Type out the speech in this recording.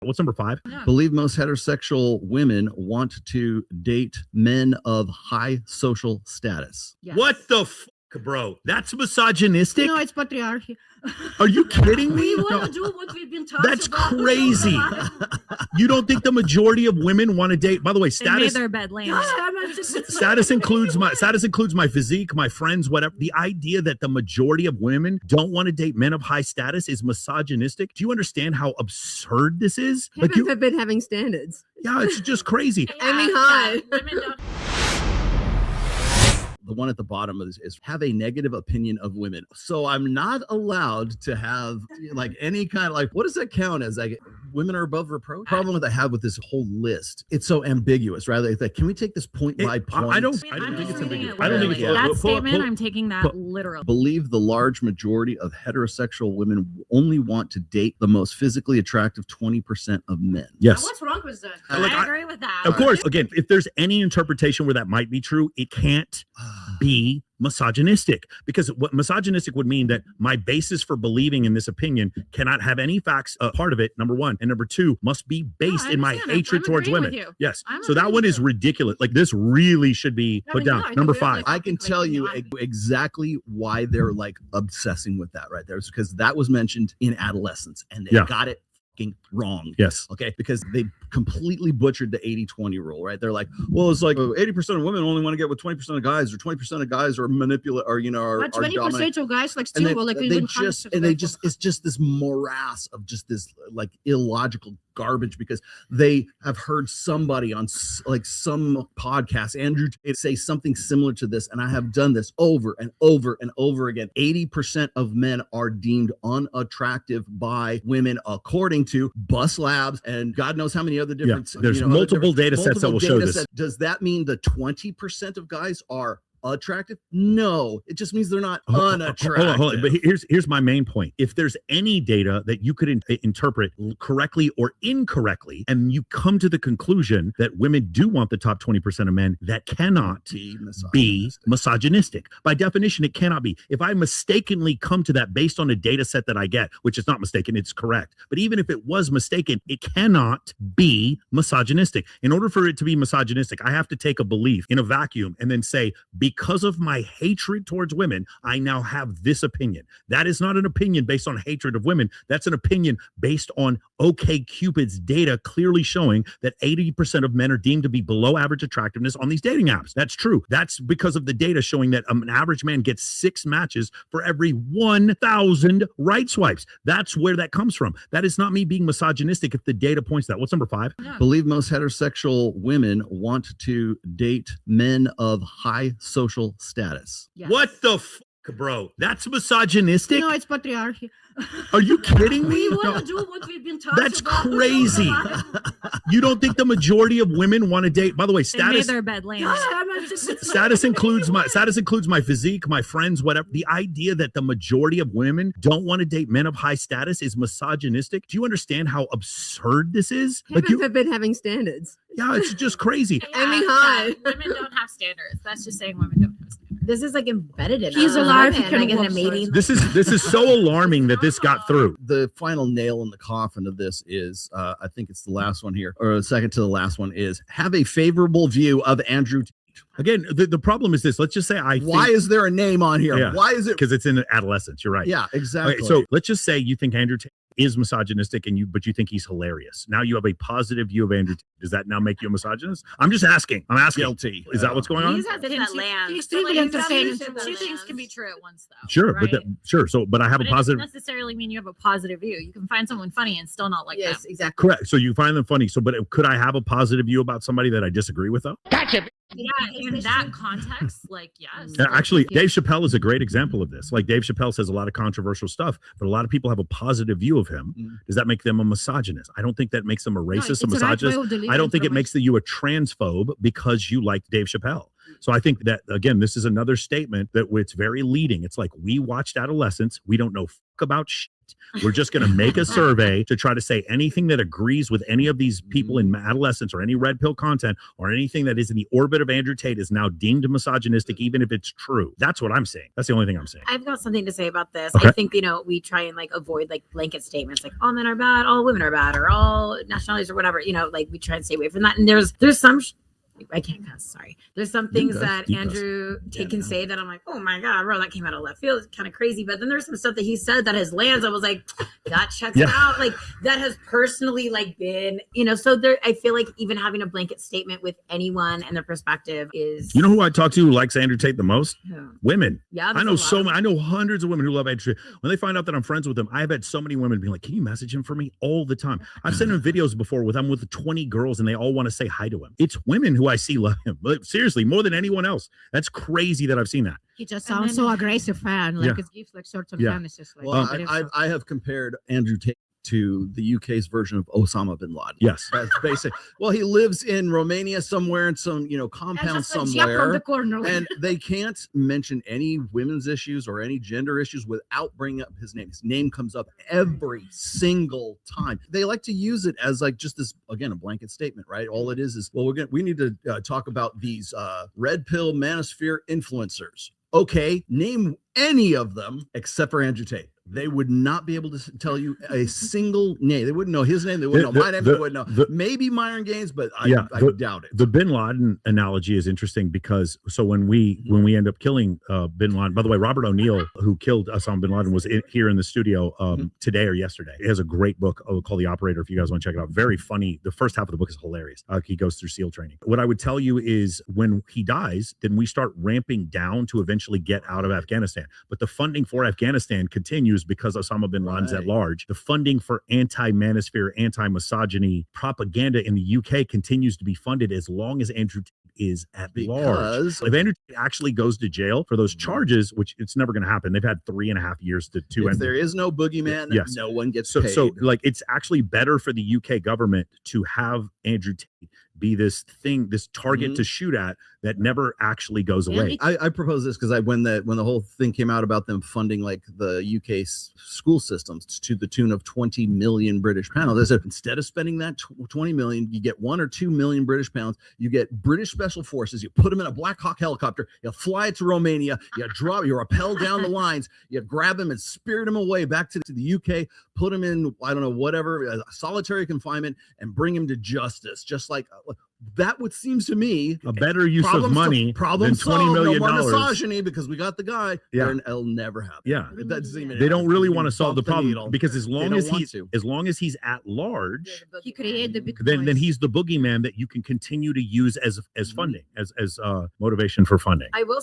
What's number 5? Yeah. Believe most heterosexual women want to date men of high social status. Yes. What the bro? That's misogynistic? No, it's patriarchy. Are you kidding me? We want No. to do what we've been taught. That's crazy. You don't think the majority of women want to date? By the way, status. Their bed land. Status includes my physique, my friends, whatever. The idea that the majority of women don't want to date men of high status is misogynistic. Do you understand how absurd this is? Like you have been having standards. Yeah, it's just crazy. Aiming high. Women don't. The one at the bottom of this is have a negative opinion of women. So I'm not allowed to have like any kind of like, what does that count as? Like women are above reproach? Problem that I have with this whole list, it's so ambiguous, right? Like, can we take this point by point? I don't think it's ambiguous. I don't think it's that statement. I'm taking that literally. Believe the large majority of heterosexual women only want to date the most physically attractive 20% of men. Yes. What's wrong with that? I agree with that. Of course, again, if there's any interpretation where that might be true, it can't be misogynistic, because what misogynistic would mean that my basis for believing in this opinion cannot have any facts part of it, number one, and number two, must be based in my hatred towards women. Yes. So that one is ridiculous. Like this really should be put down. Number 5. I can tell you exactly why they're like obsessing with that right there. It's because that was mentioned in adolescence and they got it wrong. Yes. Okay. Because they completely butchered the 80-20 rule, right? They're like, well, it's like 80% of women only want to get with 20% of guys, or 20% of guys are manipulate, or but 20% of guys like still it's just this morass of just this like illogical garbage, because they have heard somebody on like some podcast, Andrew Tate, say something similar to this, and I have done this over and over and over again. 80% of men are deemed unattractive by women, according to Bus Labs and God knows how many other different. There's multiple data sets that will show this. Does that mean the 20% of guys are attractive? No, it just means they're not unattractive. Hold on. But here's my main point. If there's any data that you could interpret correctly or incorrectly, and you come to the conclusion that women do want the top 20% of men, that cannot be misogynistic. By definition, it cannot be. If I mistakenly come to that based on a data set that I get, which is not mistaken, it's correct. But even if it was mistaken, it cannot be misogynistic. In order for it to be misogynistic, I have to take a belief in a vacuum and then say, because of my hatred towards women, I now have this opinion. That is not an opinion based on hatred of women. That's an opinion based on OkCupid's data clearly showing that 80% of men are deemed to be below average attractiveness on these dating apps. That's true. That's because of the data showing that an average man gets 6 matches for every 1,000 right swipes. That's where that comes from. That is not me being misogynistic if the data points that. What's number 5? Yeah. Believe most heterosexual women want to date men of high social status. Yes. What the bro? That's misogynistic? No, it's patriarchy. Are you kidding me? We want to do what we've been taught. That's crazy. You don't think the majority of women want to date? By the way, status. Their bed land. Status includes my physique, my friends, whatever. The idea that the majority of women don't want to date men of high status is misogynistic. Do you understand how absurd this is? Like you have been having standards. Yeah, it's just crazy. Aiming high. Women don't have standards. That's just saying women don't have standards. This is like embedded in He's us. alive. Like in a meeting. This is so alarming that this got through. The final nail in the coffin of this is, I think it's the last one here, or the second to the last one, is have a favorable view of Andrew Tate. Again, the problem is this. Let's just say why is there a name on here? Yeah. Why is it? Because it's in adolescence. You're right. Yeah, exactly. Okay, so let's just say you think Andrew Tate is misogynistic, but you think he's hilarious. Now you have a positive view of Andrew Tate. Does that now make you a misogynist? I'm just asking. I'm asking. Guilty. Is that what's going on? He's two things can be true at once, though. Sure, right? Sure. So, but I have a positive. It doesn't necessarily mean you have a positive view. You can find someone funny and still not like them. Yes, exactly. Correct. So you find them funny. So, but could I have a positive view about somebody that I disagree with, though? Gotcha. Yeah, in that context, like, yes. Actually, Dave Chappelle is a great example of this. Like, Dave Chappelle says a lot of controversial stuff, but a lot of people have a positive view of him. Does that make them a misogynist? I don't think that makes them a racist, a misogynist. I don't think it makes you a transphobe because you like Dave Chappelle. So I think that, again, this is another statement that it's very leading. It's like, we watched adolescence. We don't know about shit. We're just going to make a survey to try to say anything that agrees with any of these people in adolescence or any red pill content or anything that is in the orbit of Andrew Tate is now deemed misogynistic, even if it's true. That's what I'm saying. That's the only thing I'm saying. I've got something to say about this. Okay. I think, we try and avoid blanket statements like all men are bad, all women are bad, or all nationalities or whatever, we try and stay away from that. And there's some I can't cuss, sorry. There's some things that Andrew Tate can say that I'm like, oh my God, bro, that came out of left field. It's kind of crazy. But then there's some stuff that he said that has lands. I was like, that checks out. That has personally been, so there, I feel like even having a blanket statement with anyone and their perspective is. You know who I talk to who likes Andrew Tate the most? Women. Yeah. I know I know hundreds of women who love Andrew Tate. When they find out that I'm friends with him, I've had so many women being like, can you message him for me all the time? I've sent him videos before with 20 girls and they all want to say hi to him. It's women who I see love him, but seriously, more than anyone else. That's crazy that I've seen that. He just sounds so aggressive fan, it gives certain fantasies. Well, I have compared Andrew Tate to the UK's version of Osama bin Laden. Yes. That's basic. Well, he lives in Romania somewhere in some, compound somewhere. And they can't mention any women's issues or any gender issues without bringing up his name. His name comes up every single time. They like to use it as just this, again, a blanket statement, right? All it is, well, we need to talk about these red pill manosphere influencers. Okay, name any of them except for Andrew Tate. They would not be able to tell you a single name. They wouldn't know his name. They wouldn't know my name. They wouldn't know maybe Myron Gaines, but I doubt it. The bin Laden analogy is interesting because when we end up killing bin Laden, by the way, Robert O'Neill, who killed Osama bin Laden, was here in the studio today or yesterday. He has a great book called The Operator. If you guys want to check it out, very funny. The first half of the book is hilarious. He goes through SEAL training. What I would tell you is when he dies, then we start ramping down to eventually get out of Afghanistan. But the funding for Afghanistan continues because Osama bin Laden's at large. The funding for anti-manosphere, anti-misogyny propaganda in the UK continues to be funded as long as Andrew Tate is at large. If Andrew Tate actually goes to jail for those charges, which it's never going to happen, they've had 3.5 years to if there is no boogeyman, no one gets paid. So it's actually better for the UK government to have Andrew Tate be this thing, this target to shoot at that never actually goes away. I propose this because when the whole thing came out about them funding the UK school systems to the tune of 20 million British pounds, I said instead of spending that 20 million, you get 1 or 2 million British pounds. You get British special forces. You put them in a Black Hawk helicopter. You fly it to Romania. You rappel down the lines. You grab them and spirit them away back to the UK. Put them in whatever solitary confinement and bring them to justice. Just like that would seem to me a better use of money than $20 million. No more misogyny because we got the guy. Yeah, it'll never happen. Yeah, they don't really want to solve the problem because as long as he's at large, he created the big then he's the boogeyman that you can continue to use as funding, as motivation for funding. I will